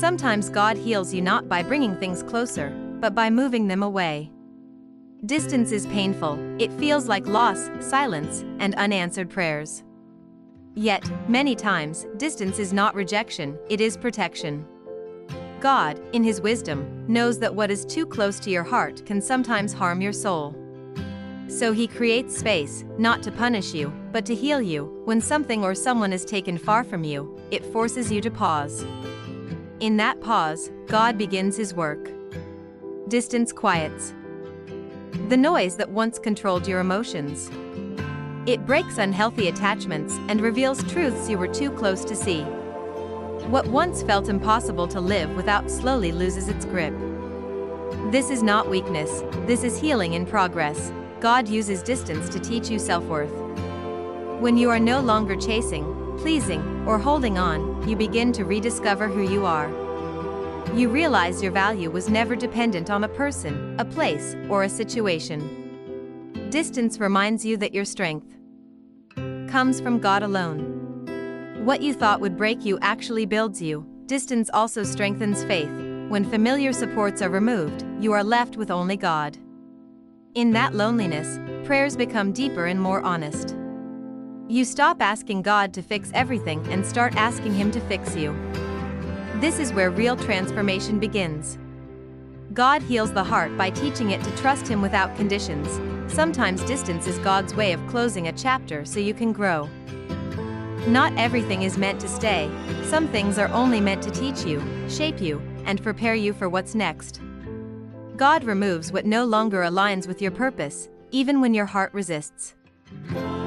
Sometimes God heals you not by bringing things closer, but by moving them away. Distance is painful, it feels like loss, silence, and unanswered prayers. Yet, many times, distance is not rejection, it is protection. God, in His wisdom, knows that what is too close to your heart can sometimes harm your soul. So He creates space, not to punish you, but to heal you. When something or someone is taken far from you, it forces you to pause. In that pause, God begins His work. Distance quiets the noise that once controlled your emotions. It breaks unhealthy attachments and reveals truths you were too close to see. What once felt impossible to live without slowly loses its grip. This is not weakness, this is healing in progress. God uses distance to teach you self-worth. When you are no longer chasing, pleasing, or holding on, you begin to rediscover who you are. You realize your value was never dependent on a person, a place, or a situation. Distance reminds you that your strength comes from God alone. What you thought would break you actually builds you. Distance also strengthens faith. When familiar supports are removed, you are left with only God. In that loneliness, prayers become deeper and more honest. You stop asking God to fix everything and start asking Him to fix you. This is where real transformation begins. God heals the heart by teaching it to trust Him without conditions. Sometimes distance is God's way of closing a chapter so you can grow. Not everything is meant to stay. Some things are only meant to teach you, shape you, and prepare you for what's next. God removes what no longer aligns with your purpose, even when your heart resists.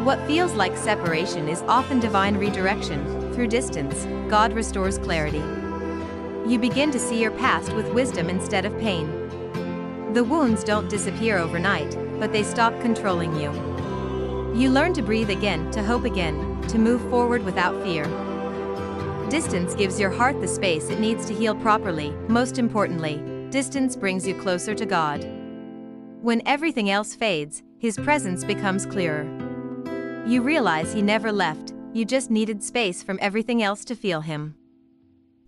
What feels like separation is often divine redirection. Through distance, God restores clarity. You begin to see your past with wisdom instead of pain. The wounds don't disappear overnight, but they stop controlling you. You learn to breathe again, to hope again, to move forward without fear. Distance gives your heart the space it needs to heal properly. Most importantly, distance brings you closer to God. When everything else fades, His presence becomes clearer. You realize He never left, you just needed space from everything else to feel Him.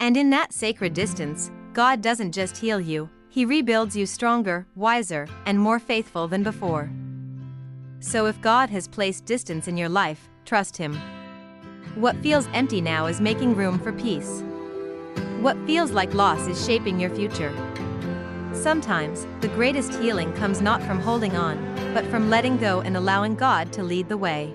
And in that sacred distance, God doesn't just heal you, He rebuilds you stronger, wiser, and more faithful than before. So if God has placed distance in your life, trust Him. What feels empty now is making room for peace. What feels like loss is shaping your future. Sometimes, the greatest healing comes not from holding on, but from letting go and allowing God to lead the way.